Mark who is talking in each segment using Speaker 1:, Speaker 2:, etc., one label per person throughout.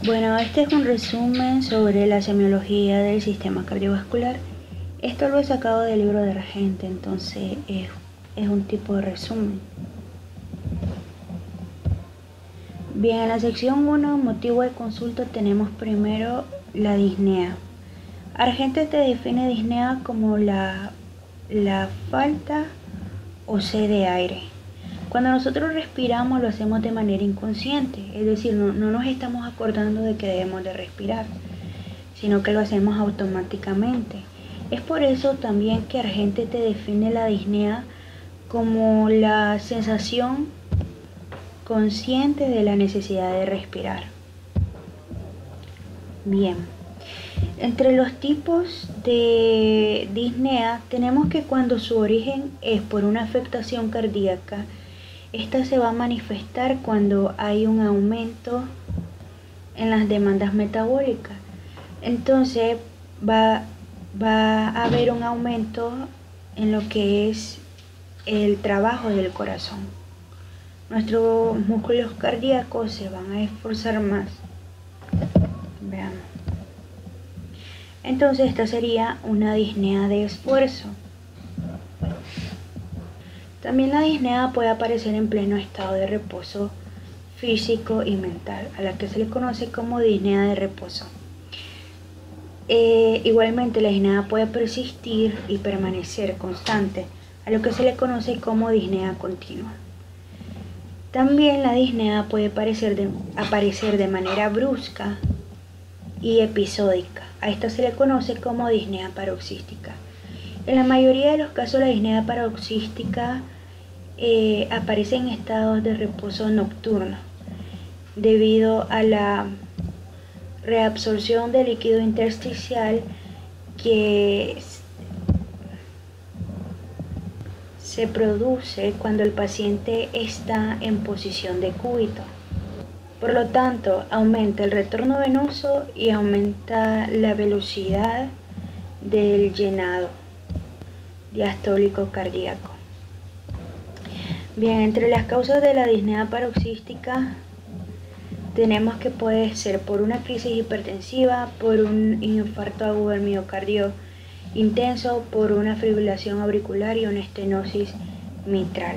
Speaker 1: Bueno, este es un resumen sobre la semiología del sistema cardiovascular. Esto lo he sacado del libro de Regente, entonces es un tipo de resumen. Bien, en la sección 1, motivo de consulta, tenemos primero la disnea. Argente te define disnea como la falta o sed de aire. Cuando nosotros respiramos lo hacemos de manera inconsciente, es decir, no nos estamos acordando de que debemos de respirar, sino que lo hacemos automáticamente. Es por eso también que Argente te define la disnea como la sensación consciente de la necesidad de respirar. Bien, entre los tipos de disnea tenemos que cuando su origen es por una afectación cardíaca, esta se va a manifestar cuando hay un aumento en las demandas metabólicas. Entonces va a haber un aumento en lo que es el trabajo del corazón. Nuestros músculos cardíacos se van a esforzar más. Veamos. Entonces esta sería una disnea de esfuerzo. También la disnea puede aparecer en pleno estado de reposo físico y mental, a la que se le conoce como disnea de reposo. Igualmente la disnea puede persistir y permanecer constante, a lo que se le conoce como disnea continua. También la disnea puede aparecer de manera brusca y episódica. A esta se le conoce como disnea paroxística. En la mayoría de los casos la disnea paroxística aparece en estados de reposo nocturno debido a la reabsorción de líquido intersticial que se produce cuando el paciente está en posición de cúbito. Por lo tanto, aumenta el retorno venoso y aumenta la velocidad del llenado diastólico cardíaco. Bien, entre las causas de la disnea paroxística tenemos que puede ser por una crisis hipertensiva, por un infarto agudo del miocardio intenso, por una fibrilación auricular y una estenosis mitral.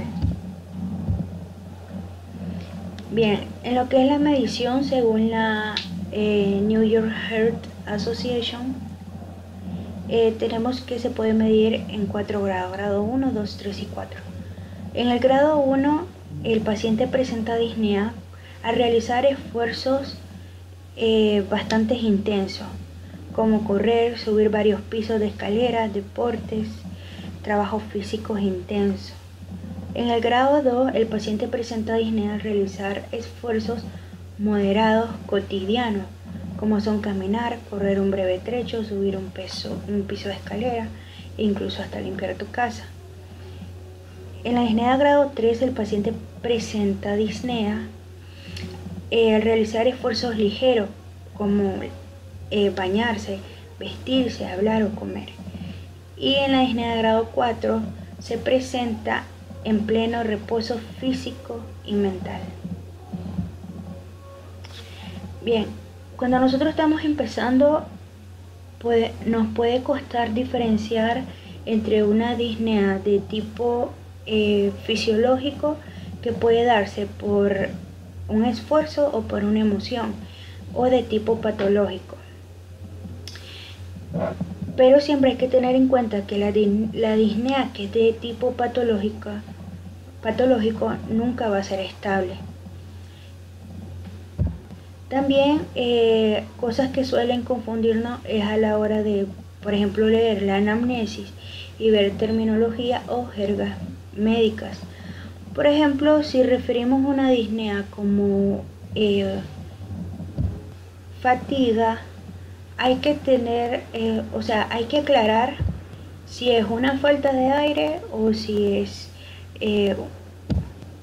Speaker 1: Bien, en lo que es la medición, según la New York Heart Association, tenemos que se puede medir en 4 grados, grado 1, 2, 3 y 4. En el grado 1, el paciente presenta disnea al realizar esfuerzos bastante intensos, como correr, subir varios pisos de escaleras, deportes, trabajos físicos intensos. En el grado 2, el paciente presenta disnea al realizar esfuerzos moderados cotidianos, como son caminar, correr un breve trecho, subir un piso de escalera e incluso hasta limpiar tu casa. En la disnea grado 3, el paciente presenta disnea al realizar esfuerzos ligeros, como bañarse, vestirse, hablar o comer. Y en la disnea grado 4 se presenta en pleno reposo físico y mental. Bien, cuando nosotros estamos empezando, nos puede costar diferenciar entre una disnea de tipo fisiológico, que puede darse por un esfuerzo o por una emoción, o de tipo patológico. Pero siempre hay que tener en cuenta que la disnea que es de tipo patológico nunca va a ser estable. También cosas que suelen confundirnos es a la hora de, por ejemplo, leer la anamnesis y ver terminología o jergas médicas. Por ejemplo, si referimos una disnea como fatiga, hay que tener, hay que aclarar si es una falta de aire o si es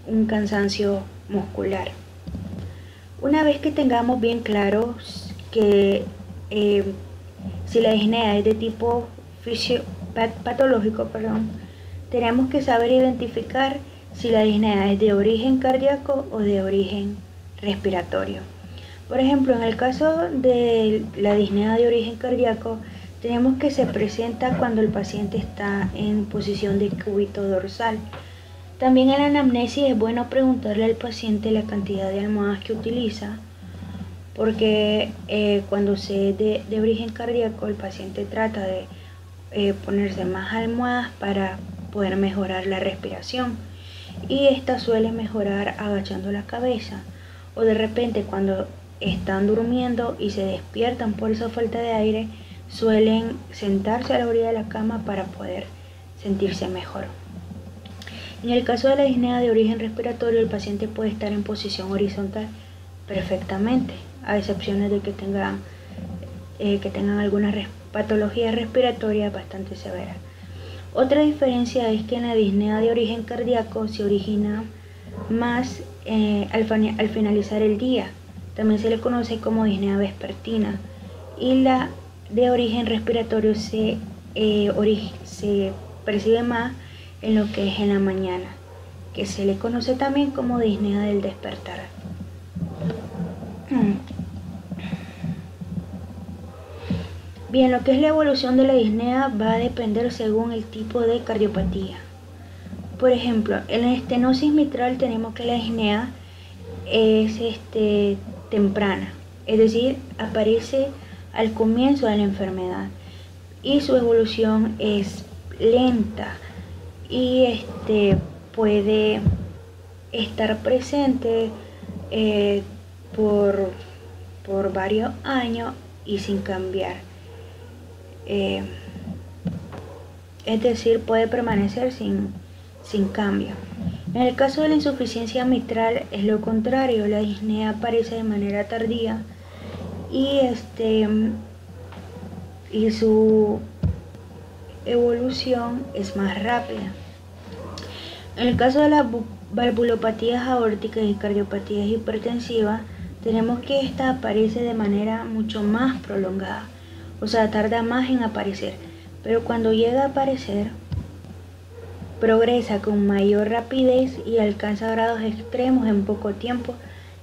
Speaker 1: un cansancio muscular. Una vez que tengamos bien claro que si la disnea es de tipo patológico, tenemos que saber identificar si la disnea es de origen cardíaco o de origen respiratorio. Por ejemplo, en el caso de la disnea de origen cardíaco, tenemos que se presenta cuando el paciente está en posición de cúbito dorsal. También en la anamnesis es bueno preguntarle al paciente la cantidad de almohadas que utiliza, porque cuando se es de origen cardíaco, el paciente trata de ponerse más almohadas para poder mejorar la respiración, y esta suele mejorar agachando la cabeza, o de repente cuando están durmiendo y se despiertan por esa falta de aire, suelen sentarse a la orilla de la cama para poder sentirse mejor. En el caso de la disnea de origen respiratorio, el paciente puede estar en posición horizontal perfectamente, a excepciones de que tengan algunas patologías respiratorias bastante severas. Otra diferencia es que en la disnea de origen cardíaco se origina más al finalizar el día. También se le conoce como disnea vespertina. Y la de origen respiratorio se percibe más en lo que es en la mañana, que se le conoce también como disnea del despertar. Bien, lo que es la evolución de la disnea va a depender según el tipo de cardiopatía. Por ejemplo, en la estenosis mitral tenemos que la disnea es temprana, es decir, aparece al comienzo de la enfermedad y su evolución es lenta y puede estar presente por varios años y sin cambiar. Es decir, puede permanecer sin cambio. En el caso de la insuficiencia mitral es lo contrario, la disnea aparece de manera tardía y su evolución es más rápida. En el caso de las valvulopatías aórticas y cardiopatías hipertensivas, tenemos que esta aparece de manera mucho más prolongada, o sea, tarda más en aparecer, pero cuando llega a aparecer, progresa con mayor rapidez y alcanza grados extremos en poco tiempo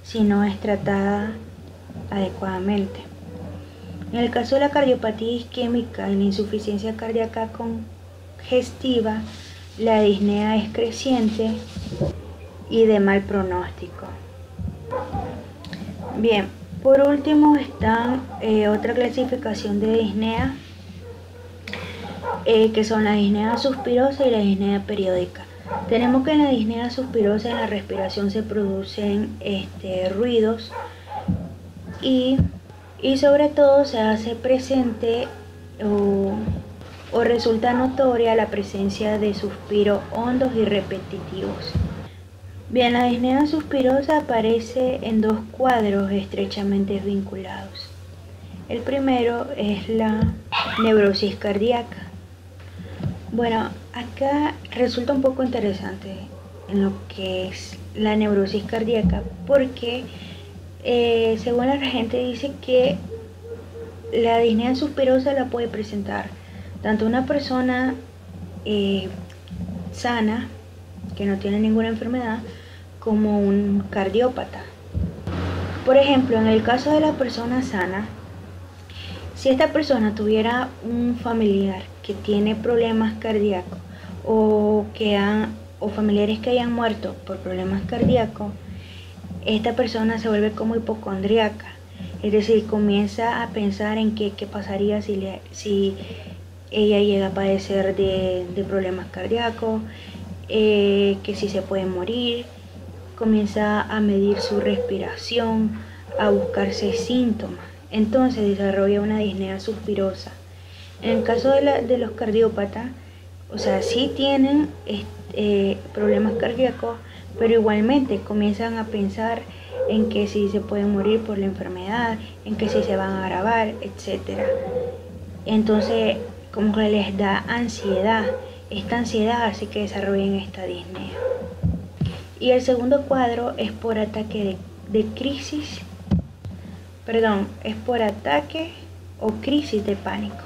Speaker 1: si no es tratada adecuadamente. En el caso de la cardiopatía isquémica y la insuficiencia cardíaca congestiva, la disnea es creciente y de mal pronóstico. Bien, por último está otra clasificación de disnea, que son la disnea suspirosa y la disnea periódica. Tenemos que en la disnea suspirosa en la respiración se producen ruidos y sobre todo se hace presente o resulta notoria la presencia de suspiros hondos y repetitivos. Bien, la disnea suspirosa aparece en dos cuadros estrechamente vinculados. El primero es la neurosis cardíaca. Bueno, acá resulta un poco interesante en lo que es la neurosis cardíaca, porque según la gente dice que la disnea suspirosa la puede presentar tanto una persona sana, que no tiene ninguna enfermedad, como un cardiópata. Por ejemplo, en el caso de la persona sana, si esta persona tuviera un familiar que tiene problemas cardíacos o familiares que hayan muerto por problemas cardíacos, esta persona se vuelve como hipocondríaca, es decir, comienza a pensar en qué pasaría si ella llega a padecer de problemas cardíacos, que si se puede morir, comienza a medir su respiración, a buscarse síntomas, entonces desarrolla una disnea suspirosa. En el caso de los cardiópatas, o sea, sí tienen problemas cardíacos, pero igualmente comienzan a pensar en que si se pueden morir por la enfermedad, en que si se van a agravar, etc. Entonces, como que les da ansiedad, esta ansiedad hace que desarrollen esta disnea. Y el segundo cuadro es por ataque es por ataque o crisis de pánico.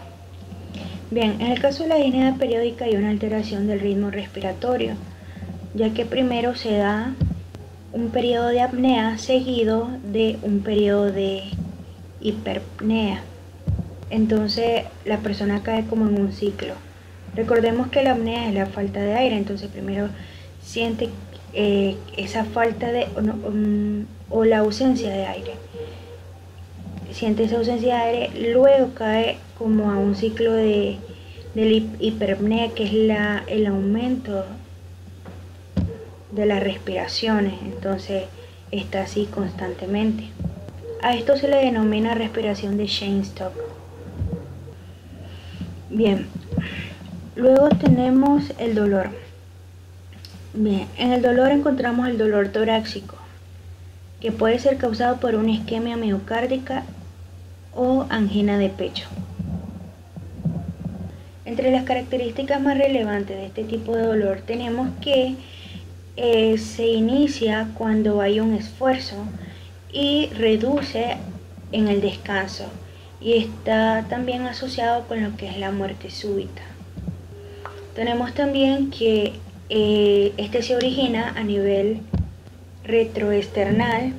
Speaker 1: Bien, en el caso de la disnea periódica hay una alteración del ritmo respiratorio, ya que primero se da un periodo de apnea seguido de un periodo de hiperpnea. Entonces la persona cae como en un ciclo. Recordemos que la apnea es la falta de aire, entonces primero siente esa falta de o la ausencia de aire. Siente esa ausencia de aire, luego cae como a un ciclo de hiperpnea, que es el aumento de las respiraciones, entonces está así constantemente. A esto se le denomina respiración de Cheyne-Stokes. Bien, luego tenemos el dolor. Bien, en el dolor encontramos el dolor torácico, que puede ser causado por una isquemia miocárdica o angina de pecho. Entre las características más relevantes de este tipo de dolor tenemos que se inicia cuando hay un esfuerzo y reduce en el descanso, y está también asociado con lo que es la muerte súbita. Tenemos también que este se origina a nivel retroesternal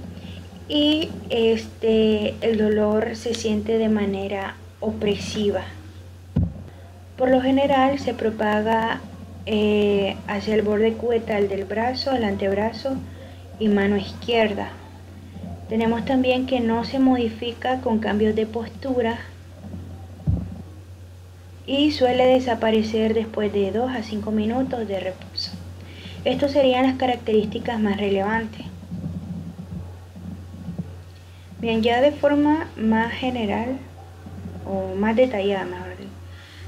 Speaker 1: y el dolor se siente de manera opresiva. Por lo general se propaga hacia el borde cubetal del brazo, al antebrazo y mano izquierda. Tenemos también que no se modifica con cambios de postura y suele desaparecer después de 2 a 5 minutos de reposo. Estas serían las características más relevantes. Bien, ya de forma más general o más detallada, mejor dicho,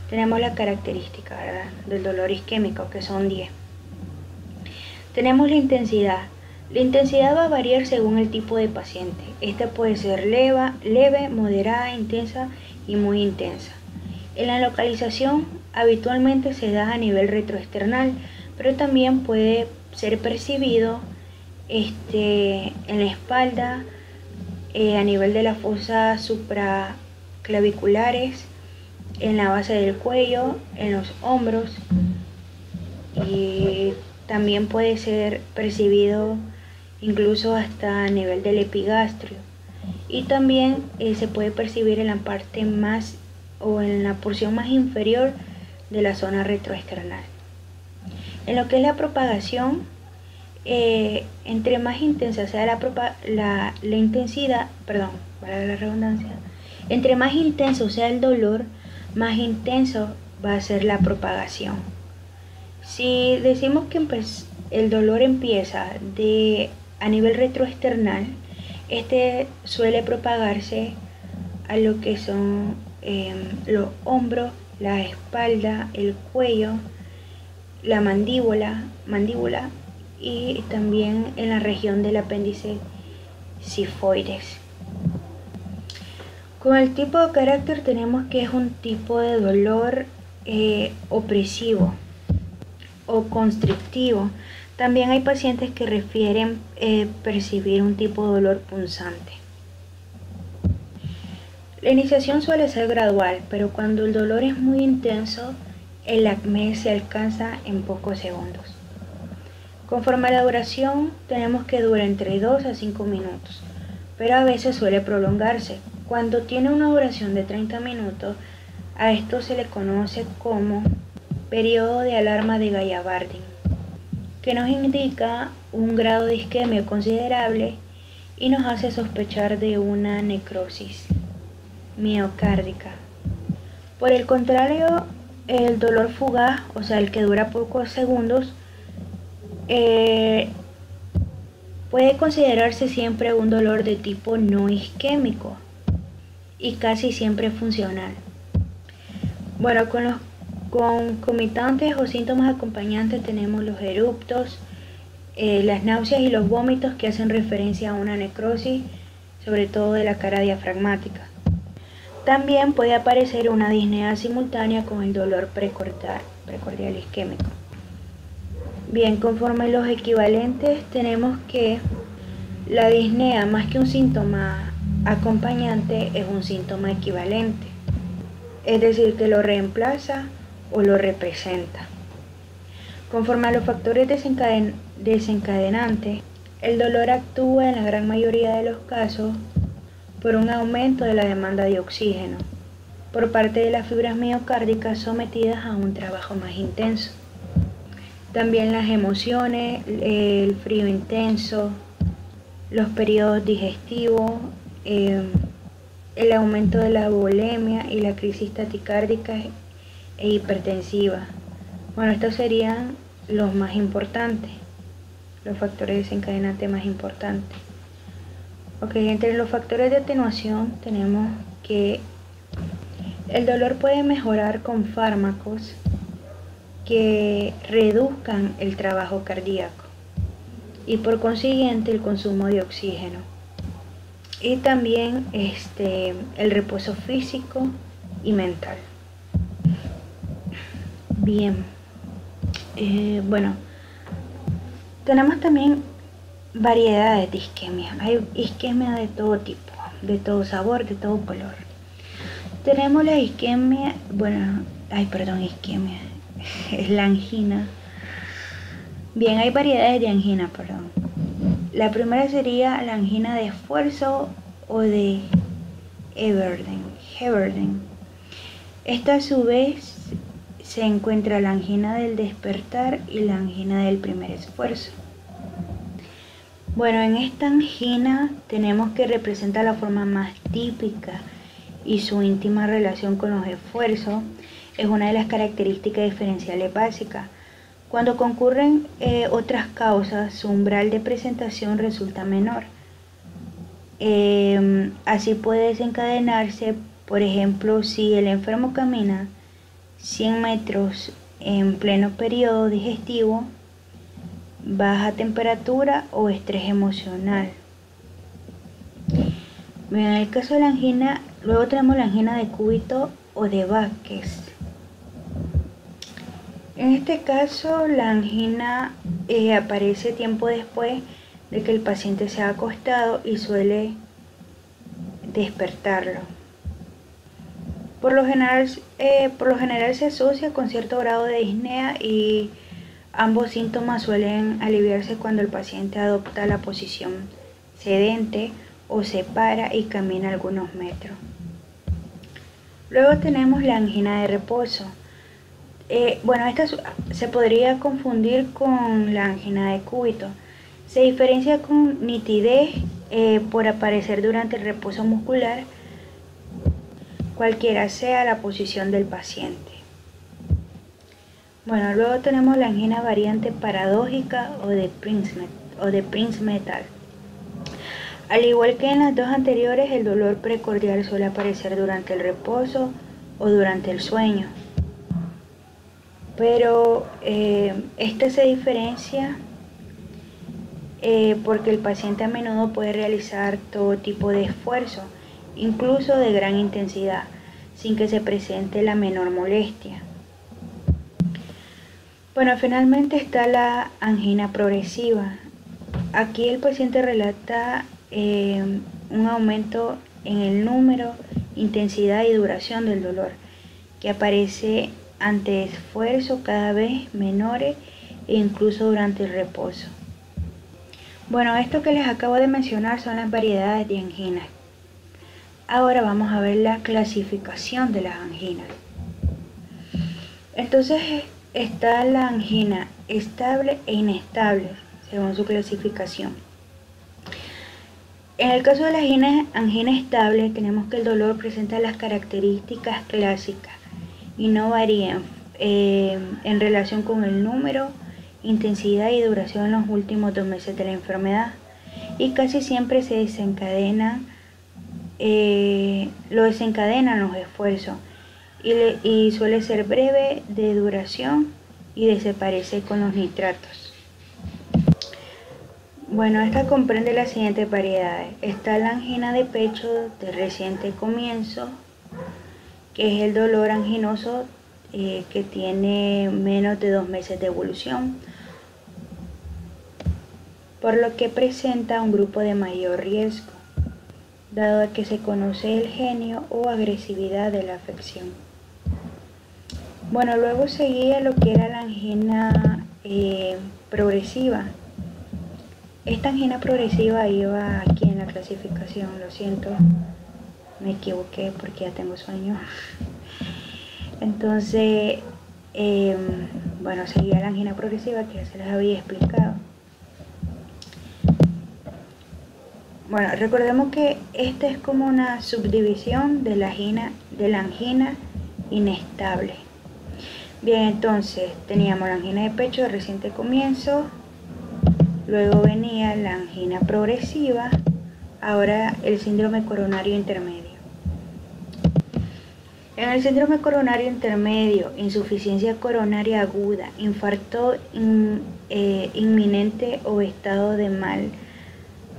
Speaker 1: tenemos la característica, ¿verdad?, del dolor isquémico, que son 10. Tenemos la intensidad. La intensidad va a variar según el tipo de paciente. Esta puede ser leve, moderada, intensa y muy intensa. En la localización habitualmente se da a nivel retroesternal, pero también puede ser percibido en la espalda, a nivel de las fosas supraclaviculares, en la base del cuello, en los hombros, y también puede ser percibido incluso hasta a nivel del epigastrio, y también se puede percibir en la parte más o en la porción más inferior de la zona retroesternal. En lo que es la propagación, entre más intensa sea la intensidad, para la redundancia, entre más intenso sea el dolor, más intenso va a ser la propagación. Si decimos que el dolor empieza a nivel retroesternal, este suele propagarse a lo que son los hombros, la espalda, el cuello, la mandíbula y también en la región del apéndice sifoides. Con el tipo de carácter tenemos que es un tipo de dolor opresivo o constrictivo. También hay pacientes que refieren percibir un tipo de dolor punzante. La iniciación suele ser gradual, pero cuando el dolor es muy intenso, el acné se alcanza en pocos segundos. Conforme a la duración, tenemos que dura entre 2 a 5 minutos, pero a veces suele prolongarse. Cuando tiene una duración de 30 minutos, a esto se le conoce como periodo de alarma de Gaya-Bardin, que nos indica un grado de isquemia considerable y nos hace sospechar de una necrosis miocárdica. Por el contrario, el dolor fugaz, o sea, el que dura pocos segundos, puede considerarse siempre un dolor de tipo no isquémico y casi siempre funcional. Bueno, con los concomitantes o síntomas acompañantes tenemos los eruptos, las náuseas y los vómitos, que hacen referencia a una necrosis, sobre todo de la cara diafragmática. También puede aparecer una disnea simultánea con el dolor precordial isquémico. Bien, conforme los equivalentes, tenemos que la disnea, más que un síntoma acompañante, es un síntoma equivalente, es decir, que lo reemplaza o lo representa. Conforme a los factores desencadenantes, El dolor actúa en la gran mayoría de los casos por un aumento de la demanda de oxígeno por parte de las fibras miocárdicas sometidas a un trabajo más intenso. También las emociones, el frío intenso, los periodos digestivos, el aumento de la bulimia y la crisis taquicárdica e hipertensiva. Bueno, estos serían los más importantes, los factores desencadenantes más importantes. Ok, entre los factores de atenuación tenemos que el dolor puede mejorar con fármacos que reduzcan el trabajo cardíaco y por consiguiente el consumo de oxígeno. Y también el reposo físico y mental. Bien, bueno, tenemos también variedades de isquemia. Hay isquemia de todo tipo, de todo sabor, de todo color. Tenemos la isquemia, isquemia, es la angina. Bien, hay variedades de angina, perdón. La primera sería la angina de esfuerzo o de Heberden. Esta a su vez se encuentra la angina del despertar y la angina del primer esfuerzo. Bueno, en esta angina tenemos que representa la forma más típica y su íntima relación con los esfuerzos es una de las características diferenciales básicas. Cuando concurren otras causas, su umbral de presentación resulta menor. Así puede desencadenarse, por ejemplo, si el enfermo camina 100 metros en pleno periodo digestivo, baja temperatura o estrés emocional. Bien, en el caso de la angina, luego tenemos la angina de cúbito o de Vázquez. En este caso, la angina aparece tiempo después de que el paciente se ha acostado y suele despertarlo. Por lo general se asocia con cierto grado de disnea y ambos síntomas suelen aliviarse cuando el paciente adopta la posición sedente o se para y camina algunos metros. Luego tenemos la angina de reposo. Esta se podría confundir con la angina de cúbito. Se diferencia con nitidez por aparecer durante el reposo muscular, cualquiera sea la posición del paciente. Bueno, luego tenemos la angina variante paradójica o de Prinzmetal. Al igual que en las dos anteriores, el dolor precordial suele aparecer durante el reposo o durante el sueño. Pero esta se diferencia porque el paciente a menudo puede realizar todo tipo de esfuerzo, incluso de gran intensidad, sin que se presente la menor molestia. Bueno, finalmente está la angina progresiva. Aquí el paciente relata un aumento en el número, intensidad y duración del dolor, que aparece ante esfuerzo cada vez menores e incluso durante el reposo. Bueno, esto que les acabo de mencionar son las variedades de anginas. Ahora vamos a ver la clasificación de las anginas. Entonces está la angina estable e inestable según su clasificación. En el caso de la angina estable tenemos que el dolor presenta las características clásicas y no varían en relación con el número, intensidad y duración en los últimos 2 meses de la enfermedad, y casi siempre se lo desencadenan los esfuerzos y suele ser breve de duración y desaparece con los nitratos. Bueno, esta comprende las siguientes variedades. Está la angina de pecho de reciente comienzo, que es el dolor anginoso que tiene menos de 2 meses de evolución, por lo que presenta un grupo de mayor riesgo, dado que se conoce el genio o agresividad de la afección. Bueno, luego seguía lo que era la angina progresiva, esta angina progresiva iba aquí en la clasificación, lo siento, me equivoqué porque ya tengo sueño. Entonces, bueno, seguía la angina progresiva que ya se les había explicado. Bueno, recordemos que esta es como una subdivisión de la angina inestable. Bien, entonces teníamos la angina de pecho de reciente comienzo, luego venía la angina progresiva, ahora el síndrome coronario intermedio. En el síndrome coronario intermedio, insuficiencia coronaria aguda, infarto inminente o estado de mal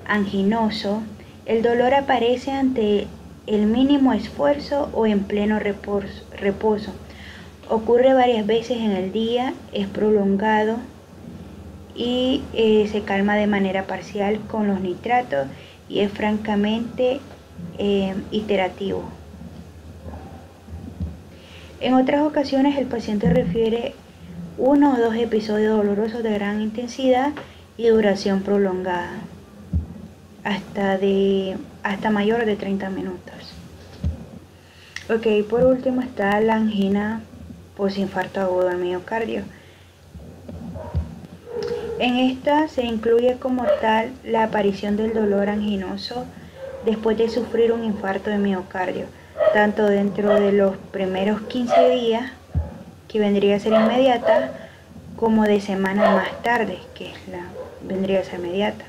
Speaker 1: anginoso, el dolor aparece ante el mínimo esfuerzo o en pleno reposo. Ocurre varias veces en el día, es prolongado y se calma de manera parcial con los nitratos y es francamente iterativo. En otras ocasiones el paciente refiere 1 o 2 episodios dolorosos de gran intensidad y duración prolongada, hasta mayor de 30 minutos. Ok, por último está la angina posinfarto agudo al miocardio. En esta se incluye como tal la aparición del dolor anginoso después de sufrir un infarto de miocardio, tanto dentro de los primeros 15 días, que vendría a ser inmediata, como de semanas más tarde, que vendría a ser inmediata.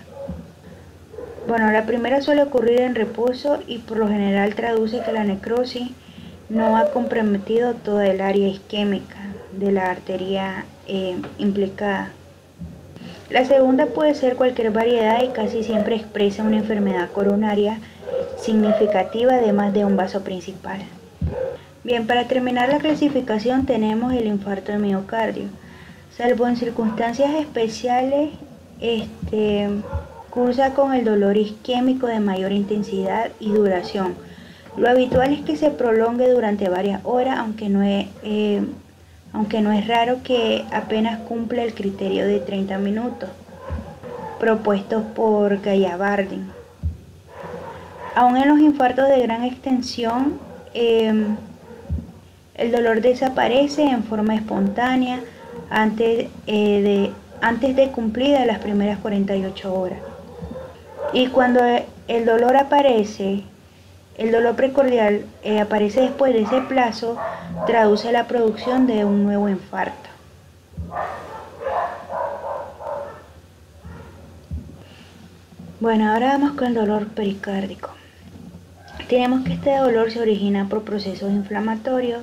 Speaker 1: Bueno, la primera suele ocurrir en reposo y por lo general traduce que la necrosis no ha comprometido toda el área isquémica de la arteria implicada. La segunda puede ser cualquier variedad y casi siempre expresa una enfermedad coronaria significativa de más de un vaso principal. Bien, para terminar la clasificación tenemos el infarto de miocardio. Salvo en circunstancias especiales, cursa con el dolor isquémico de mayor intensidad y duración. Lo habitual es que se prolongue durante varias horas, aunque no es raro que apenas cumple el criterio de 30 minutos propuesto por Gallabardin. Aún en los infartos de gran extensión, el dolor desaparece en forma espontánea antes de cumplidas las primeras 48 horas. Y cuando el dolor aparece, el dolor precordial aparece después de ese plazo, traduce la producción de un nuevo infarto. Bueno, ahora vamos con el dolor pericárdico. Tenemos que este dolor se origina por procesos inflamatorios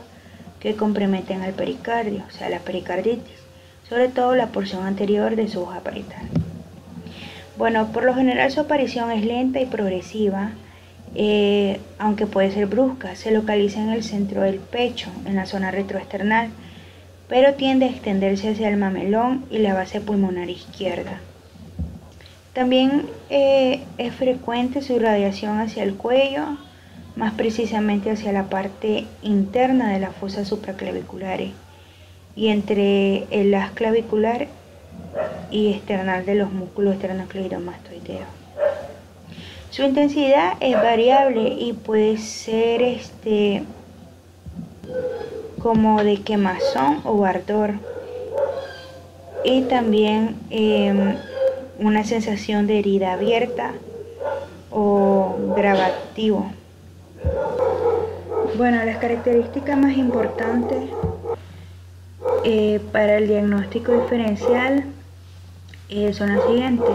Speaker 1: que comprometen al pericardio, o sea, la pericarditis, sobre todo la porción anterior de su hoja parietal. Bueno, por lo general su aparición es lenta y progresiva, aunque puede ser brusca. Se localiza en el centro del pecho, en la zona retroesternal, pero tiende a extenderse hacia el mamelón y la base pulmonar izquierda. También es frecuente su irradiación hacia el cuello, más precisamente hacia la parte interna de las fosas supraclaviculares y entre el haz clavicular y external de los músculos esternocleidomastoideos. Su intensidad es variable y puede ser como de quemazón o ardor, y también una sensación de herida abierta o gravativo. Bueno, las características más importantes para el diagnóstico diferencial son las siguientes.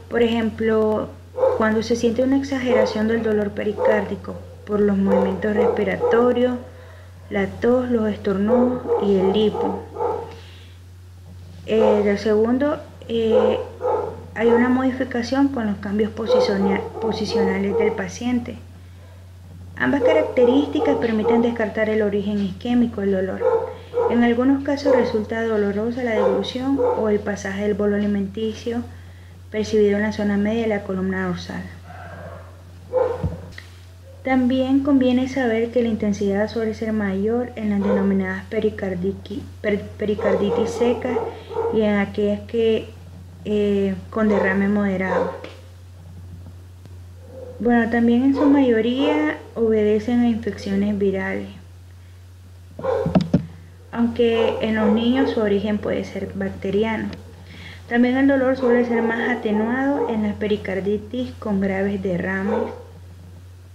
Speaker 1: Por ejemplo, cuando se siente una exageración del dolor pericárdico por los movimientos respiratorios, la tos, los estornudos y el hipo. Del segundo, hay una modificación con los cambios posicionales del paciente. Ambas características permiten descartar el origen isquémico del dolor. En algunos casos resulta dolorosa la deglución o el pasaje del bolo alimenticio percibido en la zona media de la columna dorsal. También conviene saber que la intensidad suele ser mayor en las denominadas pericarditis secas y en aquellas que con derrame moderado. Bueno, también en su mayoría obedecen a infecciones virales, aunque en los niños su origen puede ser bacteriano. También el dolor suele ser más atenuado en la pericarditis con graves derrames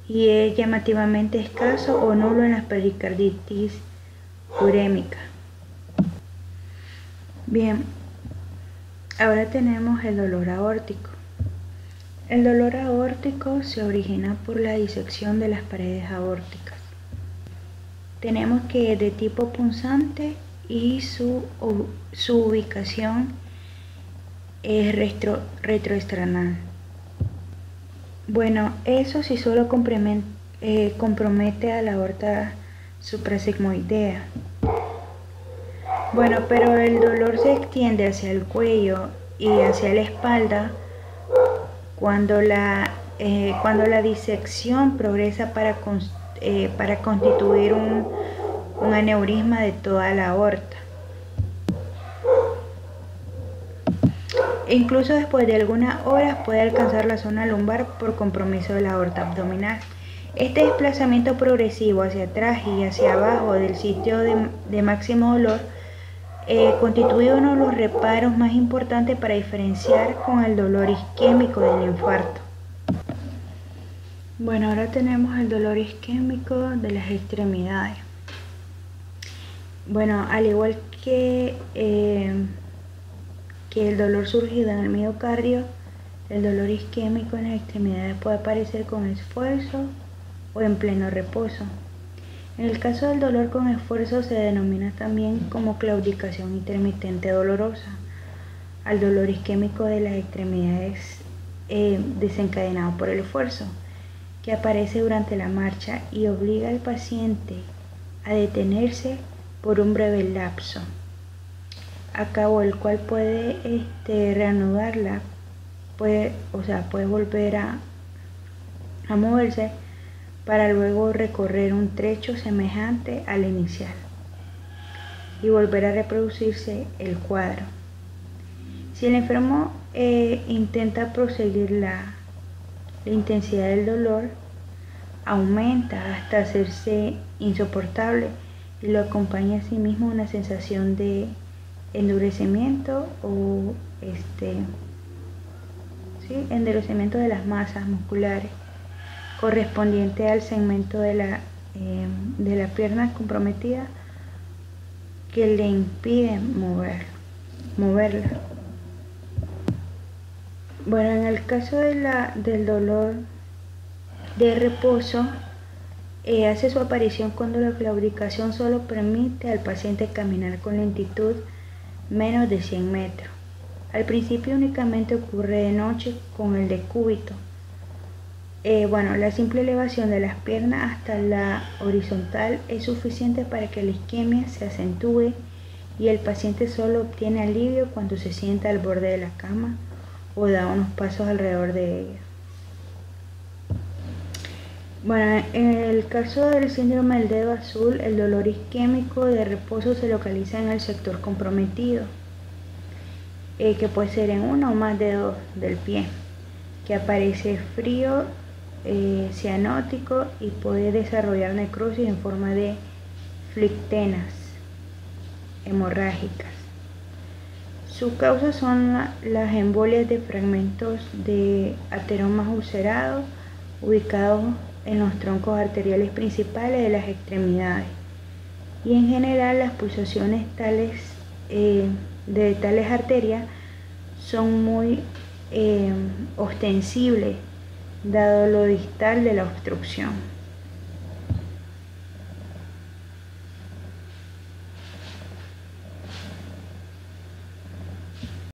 Speaker 1: y es llamativamente escaso o nulo en la pericarditis urémica. Bien, ahora tenemos el dolor aórtico. El dolor aórtico se origina por la disección de las paredes aórticas. Tenemos que es de tipo punzante y su ubicación es retroesternal. Bueno, eso sí solo compromete a la aorta suprasigmoidea. Bueno, pero el dolor se extiende hacia el cuello y hacia la espalda cuando la disección progresa para constituir un aneurisma de toda la aorta. E incluso después de algunas horas puede alcanzar la zona lumbar por compromiso de la aorta abdominal. Este desplazamiento progresivo hacia atrás y hacia abajo del sitio de máximo dolor constituye uno de los reparos más importantes para diferenciar con el dolor isquémico del infarto. Bueno, ahora tenemos el dolor isquémico de las extremidades. Bueno, al igual que el dolor surgido en el miocardio, el dolor isquémico en las extremidades puede aparecer con esfuerzo o en pleno reposo. En el caso del dolor con esfuerzo se denomina también como claudicación intermitente dolorosa al dolor isquémico de las extremidades desencadenado por el esfuerzo, que aparece durante la marcha y obliga al paciente a detenerse por un breve lapso, a cabo del cual puede reanudarla, puede volver a moverse para luego recorrer un trecho semejante al inicial y volver a reproducirse el cuadro. Si el enfermo intenta proseguir, la intensidad del dolor aumenta hasta hacerse insoportable y lo acompaña asimismo una sensación de endurecimiento o endurecimiento de las masas musculares correspondiente al segmento de la pierna comprometida que le impide moverla. Bueno, en el caso del dolor de reposo, hace su aparición cuando la claudicación solo permite al paciente caminar con lentitud menos de 100 metros. Al principio únicamente ocurre de noche con el decúbito. La simple elevación de las piernas hasta la horizontal es suficiente para que la isquemia se acentúe y el paciente solo obtiene alivio cuando se sienta al borde de la cama o da unos pasos alrededor de ella. Bueno, en el caso del síndrome del dedo azul, el dolor isquémico de reposo se localiza en el sector comprometido, que puede ser en uno o más dedos del pie, que aparece frío, cianótico y puede desarrollar necrosis en forma de flictenas hemorrágicas. Sus causas son las embolias de fragmentos de ateromas ulcerados ubicados en los troncos arteriales principales de las extremidades y en general las pulsaciones de tales arterias son muy ostensibles dado lo distal de la obstrucción.